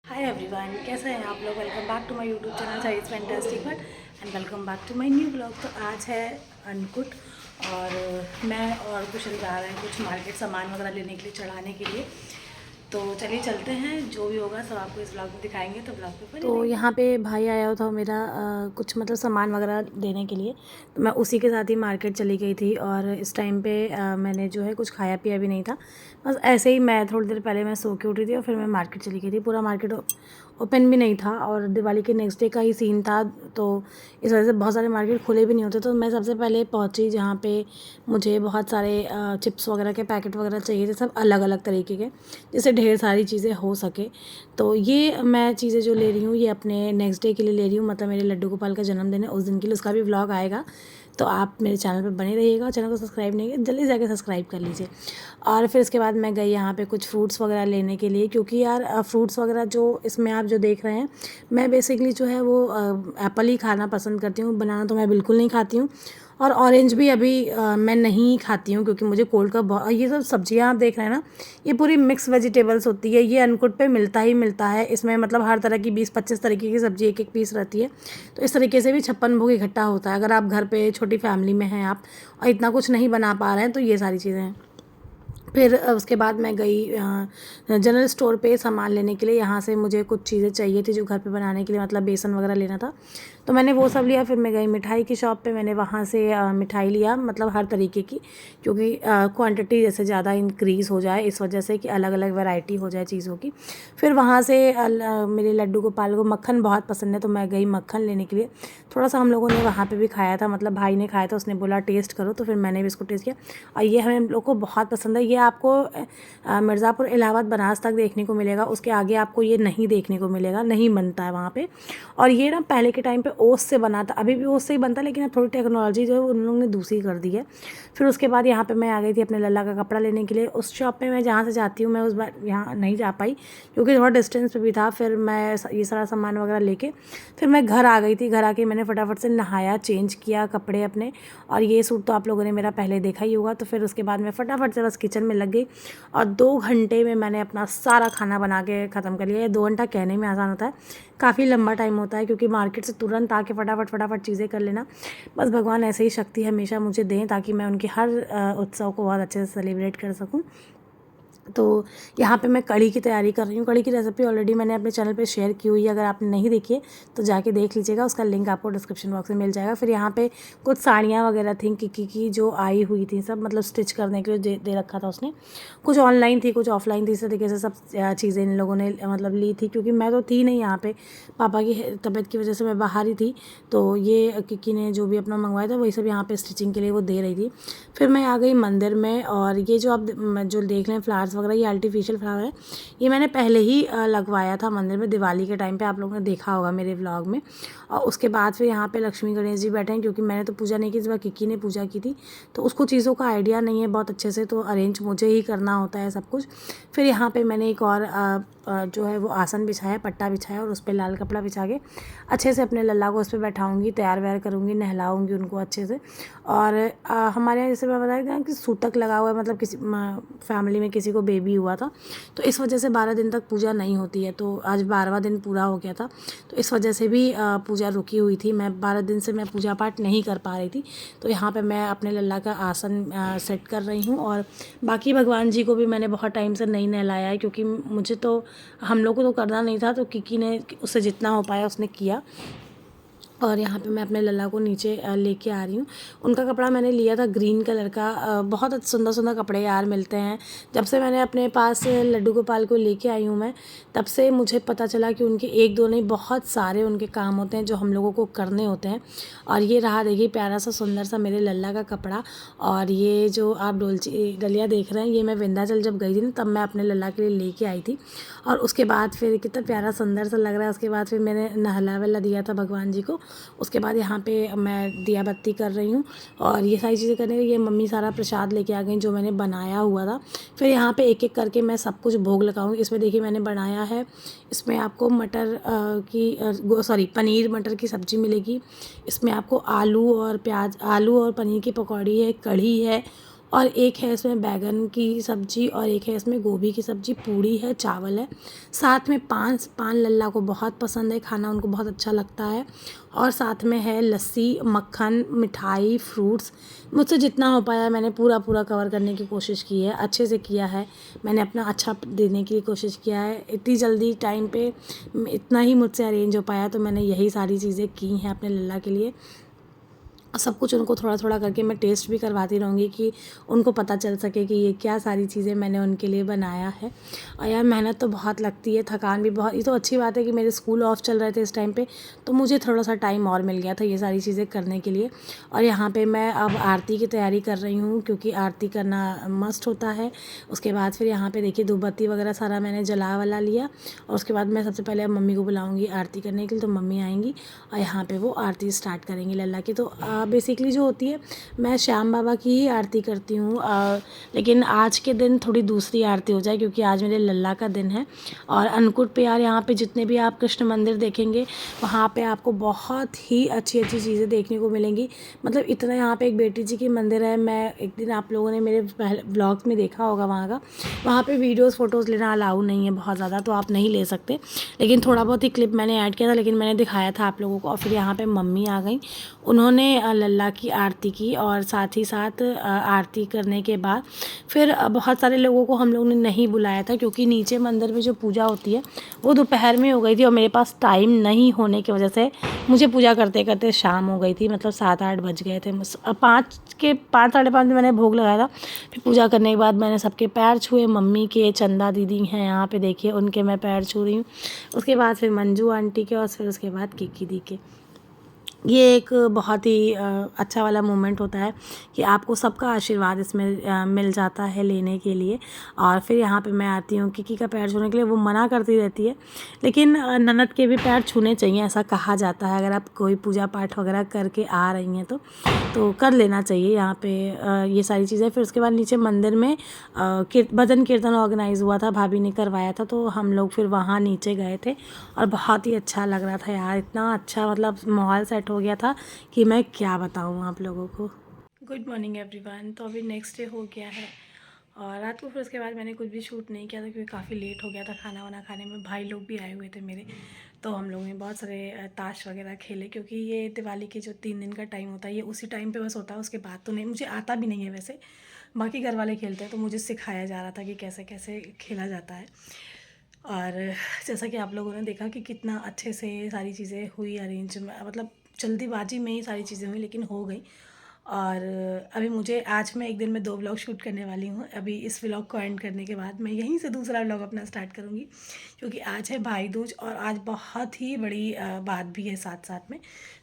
Hi everyone, कैसे हैं आप लोग। Welcome back to my YouTube channel size fantastic but and welcome back to my new blog. तो आज है अन्नकूट और मैं और कुशल जा रहे हैं कुछ मार्केट सामान वगैरह लेने के लिए, चढ़ाने के लिए। तो चलिए चलते हैं, जो भी होगा सब आपको इस ब्लॉग में दिखाएंगे, तो ब्लॉग पे बने रहिए। तो यहाँ पे भाई आया हुआ था मेरा कुछ मतलब सामान वगैरह देने के लिए, तो मैं उसी के साथ ही मार्केट चली गई थी। और इस टाइम पे मैंने जो है कुछ खाया पिया भी नहीं था, बस ऐसे ही मैं थोड़ी देर पहले मैं सो के उठी थी और फिर मैं मार्केट चली गई थी। पूरा मार्केट ओपन भी नहीं था और दिवाली के नेक्स्ट डे का ही सीन था, तो इस वजह से बहुत सारे मार्केट खुले भी नहीं होते। तो मैं सबसे पहले पहुंची जहाँ पे मुझे बहुत सारे चिप्स वगैरह के पैकेट वगैरह चाहिए थे, सब अलग अलग तरीके के, जिससे ढेर सारी चीज़ें हो सके। तो ये मैं चीज़ें जो ले रही हूँ ये अपने नेक्स्ट डे के लिए ले रही हूँ, मतलब मेरे लड्डू गोपाल का जन्मदिन है उस दिन के लिए, उसका भी व्लॉग आएगा। तो आप मेरे चैनल पर बने रहिएगा, चैनल को सब्सक्राइब नहीं किया जल्दी जाके सब्सक्राइब कर लीजिए। और फिर उसके बाद मैं गई यहाँ पे कुछ फ्रूट्स वगैरह लेने के लिए, क्योंकि यार फ्रूट्स वगैरह जो इसमें आप जो देख रहे हैं, मैं बेसिकली जो है वो एप्पल ही खाना पसंद करती हूँ। बनाना तो मैं बिल्कुल नहीं खाती हूँ, और ऑरेंज भी अभी मैं नहीं खाती हूँ, क्योंकि मुझे कोल्ड का बहुत। ये सब सब्जियाँ आप देख रहे हैं ना, ये पूरी मिक्स वेजिटेबल्स होती है। ये अन्नकूट पे मिलता ही मिलता है, इसमें मतलब हर तरह की 20-25 तरीके की सब्जी एक एक पीस रहती है। तो इस तरीके से भी 56 भोग इकट्ठा होता है। अगर आप घर पे छोटी फैमिली में हैं आप और इतना कुछ नहीं बना पा रहे हैं, तो ये सारी चीज़ें हैं। फिर उसके बाद मैं गई जनरल स्टोर पे सामान लेने के लिए। यहाँ से मुझे कुछ चीज़ें चाहिए थी जो घर पे बनाने के लिए, मतलब बेसन वगैरह लेना था, तो मैंने वो सब लिया। फिर मैं गई मिठाई की शॉप पे, मैंने वहाँ से मिठाई लिया, मतलब हर तरीके की, क्योंकि क्वांटिटी जैसे ज़्यादा इंक्रीज़ हो जाए, इस वजह से कि अलग अलग वैरायटी हो जाए चीज़ों की। फिर वहाँ से मेरे लड्डू गोपाल को मक्खन बहुत पसंद है, तो मैं गई मक्खन लेने के लिए। थोड़ा सा हम लोगों ने वहाँ पर भी खाया था, मतलब भाई ने खाया था, उसने बोला टेस्ट करो, तो फिर मैंने भी इसको टेस्ट किया और ये हम लोग को बहुत पसंद है। ये आपको मिर्ज़ापुर, इलाहाबाद, बनास तक देखने को मिलेगा, उसके आगे आपको ये नहीं देखने को मिलेगा, नहीं बनता है वहाँ पे। और ये ना पहले के टाइम पे ओस से बना था, अभी भी ओस से ही बनता है, लेकिन अब थोड़ी टेक्नोलॉजी जो है उन लोगों ने दूसरी कर दी है। फिर उसके बाद यहाँ पे मैं आ गई थी अपने लल्ला का कपड़ा लेने के लिए। उस शॉप पे मैं जहाँ से जाती हूँ, मैं उस बार यहाँ नहीं जा पाई क्योंकि थोड़ा डिस्टेंस पे भी था। फिर मैं ये सारा सामान वगैरह लेके फिर मैं घर आ गई थी। घर आके मैंने फटाफट से नहाया, चेंज किया कपड़े अपने, और ये सूट तो आप लोगों ने मेरा पहले देखा ही होगा। तो फिर उसके बाद मैं फटाफट से बस किचन में लग गई और 2 घंटे में मैंने अपना सारा खाना बना के ख़त्म कर लिया। ये 2 घंटा कहने में आसान होता है, काफ़ी लंबा टाइम होता है, क्योंकि मार्केट से तुरंत आके फटाफट फटाफट चीज़ें कर लेना। बस भगवान ऐसे ही शक्ति हमेशा मुझे दें, ताकि मैं उनके हर उत्सव को बहुत अच्छे से सेलिब्रेट कर सकूँ। तो यहाँ पे मैं कढ़ी की तैयारी कर रही हूँ। कढ़ी की रेसिपी ऑलरेडी मैंने अपने चैनल पे शेयर की हुई है, अगर आपने नहीं देखी है तो जाके देख लीजिएगा, उसका लिंक आपको डिस्क्रिप्शन बॉक्स में मिल जाएगा। फिर यहाँ पे कुछ साड़ियाँ वगैरह थी किकी की जो आई हुई थी, सब मतलब स्टिच करने के लिए दे रखा था उसने। कुछ ऑनलाइन थी, कुछ ऑफलाइन थी, इस तरीके से सब चीज़ें इन लोगों ने मतलब ली थी, क्योंकि मैं तो थी नहीं यहाँ पर, पापा की तबीयत की वजह से मैं बाहर ही थी। तो ये किकी ने जो भी अपना मंगवाया था वही सब यहाँ पर स्टिचिंग के लिए वो दे रही थी। फिर मैं आ गई मंदिर में, और ये जो आप जो देख लें फ्लावर्स वगैरह, ये आर्टिफिशियल फ्लावर है, ये मैंने पहले ही लगवाया था मंदिर में दिवाली के टाइम पे, आप लोगों ने देखा होगा मेरे व्लॉग में। और उसके बाद फिर यहाँ पे लक्ष्मी गणेश जी बैठे हैं, क्योंकि मैंने तो पूजा नहीं की, इस बार किकी ने पूजा की थी, तो उसको चीज़ों का आइडिया नहीं है बहुत अच्छे से, तो अरेंज मुझे ही करना होता है सब कुछ। फिर यहाँ पर मैंने एक और जो है वो आसन बिछाया, पट्टा बिछाया, और उस पर लाल कपड़ा बिछा के अच्छे से अपने लल्ला को उस पर बैठाऊँगी, तैयार वैयार करूँगी, नहलाऊँगी उनको अच्छे से। और हमारे यहाँ जैसे मैं बताया था कि सूतक लगा हुआ है, मतलब किसी फैमिली में किसी को बेबी हुआ था, तो इस वजह से 12 दिन तक पूजा नहीं होती है। तो आज 12वां दिन पूरा हो गया था, तो इस वजह से भी पूजा रुकी हुई थी। मैं 12 दिन से मैं पूजा पाठ नहीं कर पा रही थी। तो यहाँ पे मैं अपने लल्ला का आसन सेट कर रही हूँ, और बाकी भगवान जी को भी मैंने बहुत टाइम से नहीं नहलाया है, क्योंकि मुझे तो, हम लोग को तो करना नहीं था, तो किकी ने उससे जितना हो पाया उसने किया। और यहाँ पे मैं अपने लल्ला को नीचे लेके आ रही हूँ। उनका कपड़ा मैंने लिया था ग्रीन कलर का, बहुत सुंदर सुंदर कपड़े यार मिलते हैं। जब से मैंने अपने पास लड्डू गोपाल को लेके आई हूँ मैं, तब से मुझे पता चला कि उनके एक दो नहीं, बहुत सारे उनके काम होते हैं जो हम लोगों को करने होते हैं। और ये रहा देखिए प्यारा सा सुंदर सा मेरे लल्ला का कपड़ा। और ये जो आप डलिया देख रहे हैं, ये मैं विंध्याचल जब गई थी ना, तब मैं अपने लल्ला के लिए लेके आई थी। और उसके बाद फिर कितना प्यारा सुंदर सा लग रहा है। उसके बाद फिर मैंने नहला वहला दिया था भगवान जी को। उसके बाद यहाँ पे मैं दिया बत्ती कर रही हूँ, और ये सारी चीज़ें करने के लिए मम्मी सारा प्रसाद लेके आ गई जो मैंने बनाया हुआ था। फिर यहाँ पे एक एक करके मैं सब कुछ भोग लगाऊंगी। इसमें देखिए मैंने बनाया है, इसमें आपको मटर पनीर मटर की सब्ज़ी मिलेगी। इसमें आपको आलू और प्याज, आलू और पनीर की पकौड़ी है, कढ़ी है, और एक है इसमें बैगन की सब्ज़ी और एक है इसमें गोभी की सब्ज़ी, पूड़ी है, चावल है, साथ में पान लल्ला को बहुत पसंद है खाना, उनको बहुत अच्छा लगता है। और साथ में है लस्सी, मक्खन, मिठाई, फ्रूट्स। मुझसे जितना हो पाया मैंने पूरा कवर करने की कोशिश की है, अच्छे से किया है। मैंने अपना अच्छा देने की कोशिश किया है। इतनी जल्दी टाइम पे इतना ही मुझसे अरेंज हो पाया, तो मैंने यही सारी चीज़ें की हैं अपने लल्ला के लिए। सब कुछ उनको थोड़ा करके मैं टेस्ट भी करवाती रहूँगी कि उनको पता चल सके कि ये क्या सारी चीज़ें मैंने उनके लिए बनाया है। और यार मेहनत तो बहुत लगती है, थकान भी बहुत। ये तो अच्छी बात है कि मेरे स्कूल ऑफ चल रहे थे इस टाइम पे, तो मुझे थोड़ा सा टाइम और मिल गया था ये सारी चीज़ें करने के लिए। और यहाँ पे मैं अब आरती की तैयारी कर रही हूँ, क्योंकि आरती करना मस्ट होता है। उसके बाद फिर यहाँ पर देखिए धूपबत्ती वगैरह सारा मैंने जला वाला लिया, और उसके बाद मैं सबसे पहले मम्मी को बुलाऊँगी आरती करने के लिए, तो मम्मी आएँगी और यहाँ पर वो आरती स्टार्ट करेंगी लल्ला की। तो बेसिकली जो होती है, मैं श्याम बाबा की ही आरती करती हूँ, लेकिन आज के दिन थोड़ी दूसरी आरती हो जाए, क्योंकि आज मेरे लल्ला का दिन है। और अन्नकूट पे यार यहाँ पे जितने भी आप कृष्ण मंदिर देखेंगे, वहाँ पे आपको बहुत ही अच्छी चीज़ें देखने को मिलेंगी। मतलब इतना यहाँ पे एक बेटी जी की मंदिर है, मैं एक दिन आप लोगों ने मेरे पहले ब्लॉग्स में देखा होगा वहाँ का। वहाँ पे वीडियोस फ़ोटोज़ लेना अलाउ नहीं है बहुत ज़्यादा, तो आप नहीं ले सकते, लेकिन थोड़ा बहुत ही क्लिप मैंने ऐड किया था, लेकिन मैंने दिखाया था आप लोगों को। और फिर यहाँ पे मम्मी आ गई, उन्होंने लल्ला की आरती की, और साथ ही साथ आरती करने के बाद फिर बहुत सारे लोगों को हम लोग ने नहीं बुलाया था, क्योंकि नीचे मंदिर में जो पूजा होती है वो दोपहर में हो गई थी, और मेरे पास टाइम नहीं होने की वजह से मुझे पूजा करते करते शाम हो गई थी। मतलब 7-8 बज गए थे। 5 साढ़े 5 में मैंने भोग लगाया था। फिर पूजा करने के बाद मैंने सबके पैर छुए, मम्मी के, चंदा दीदी हैं यहाँ पे देखिए, उनके मैं पैर छू रही हूँ। उसके बाद फिर मंजू आंटी के, और फिर उसके बाद किकी दी के। ये एक बहुत ही अच्छा वाला मोमेंट होता है कि आपको सबका आशीर्वाद इसमें मिल जाता है लेने के लिए। और फिर यहाँ पे मैं आती हूँ किकी का पैर छूने के लिए। वो मना करती रहती है, लेकिन ननद के भी पैर छूने चाहिए, ऐसा कहा जाता है। अगर आप कोई पूजा पाठ वगैरह करके आ रही हैं तो कर लेना चाहिए यहाँ पे ये सारी चीज़ें। फिर उसके बाद नीचे मंदिर में भजन कीर्तन ऑर्गेनाइज़ हुआ था, भाभी ने करवाया था, तो हम लोग फिर वहाँ नीचे गए थे, और बहुत ही अच्छा लग रहा था यार। इतना अच्छा मतलब माहौल सेट हो गया था कि मैं क्या बताऊँ आप लोगों को। Good morning everyone. तो अभी नेक्स्ट डे हो गया है, और रात को फिर उसके बाद मैंने कुछ भी शूट नहीं किया था, क्योंकि काफ़ी लेट हो गया था खाना वाना खाने में। भाई लोग भी आए हुए थे मेरे, तो हम लोगों ने बहुत सारे ताश वगैरह खेले, क्योंकि ये दिवाली के जो 3 दिन का टाइम होता है, ये उसी टाइम पे बस होता है। उसके बाद तो नहीं, मुझे आता भी नहीं है वैसे, बाकी घर वाले खेलते हैं, तो मुझे सिखाया जा रहा था कि कैसे कैसे खेला जाता है। और जैसा कि आप लोगों ने देखा कि कितना अच्छे से सारी चीज़ें हुई अरेंज, मतलब जल्दीबाजी में ही सारी चीज़ें हुई, लेकिन हो गई। और अभी मुझे आज मैं एक दिन में 2 व्लॉग शूट करने वाली हूँ। अभी इस व्लॉग को एंड करने के बाद मैं यहीं से दूसरा व्लॉग अपना स्टार्ट करूँगी, क्योंकि आज है भाई दूज, और आज बहुत ही बड़ी बात भी है साथ साथ में,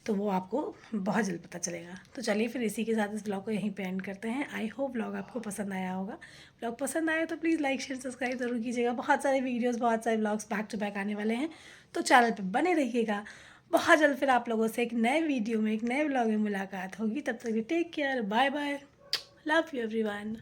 तो वो आपको बहुत जल्द पता चलेगा। तो चलिए फिर इसी के साथ इस व्लॉग को यहीं पे एंड करते हैं। आई होप व्लॉग आपको पसंद आया होगा। व्लॉग पसंद आया तो प्लीज़ लाइक शेयर सब्सक्राइब ज़रूर कीजिएगा। बहुत सारे वीडियोस, बहुत सारे व्लॉग्स बैक टू बैक आने वाले हैं, तो चैनल पे बने रहिएगा। बहुत जल्द फिर आप लोगों से एक नए वीडियो में, एक नए व्लॉग में मुलाकात होगी। तब तक take care, bye bye, love you everyone.